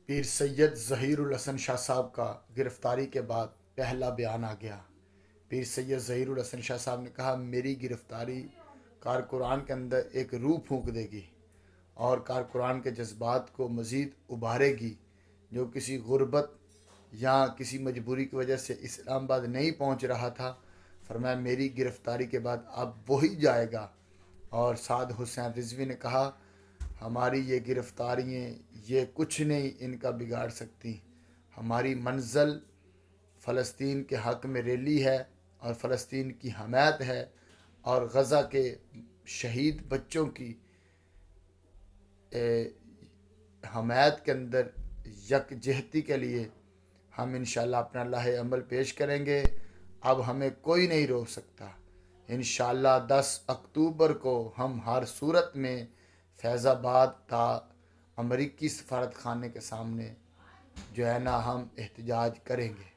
پیر سید ظہیر الحسن شاہ صاحب کا گرفتاری کے بعد پہلا بیان آ گیا۔ پیر سید ظہیر الحسن شاہ صاحب نے کہا میری گرفتاری کارقرآن کے اندر ایک روح پھونک دے گی اور کارقرآن کے جذبات کو مزید ابھارے گی۔ جو کسی غربت یا کسی مجبوری کی وجہ سے اسلام آباد نہیں پہنچ رہا تھا، فرمایا میری گرفتاری کے بعد اب وہی جائے گا۔ اور سعد حسین رضوی نے کہا ہماری یہ گرفتاریاں یہ کچھ نہیں ان کا بگاڑ سکتی، ہماری منزل فلسطین کے حق میں ریلی ہے اور فلسطین کی حمایت ہے اور غزہ کے شہید بچوں کی حمایت کے اندر یکجہتی کے لیے ہم انشاءاللہ اپنا لاہ عمل پیش کریں گے۔ اب ہمیں کوئی نہیں روک سکتا۔ انشاءاللہ 10 اکتوبر کو ہم ہر صورت میں فیض آباد تا امریکی سفارت خانے کے سامنے جو ہے نا ہم احتجاج کریں گے۔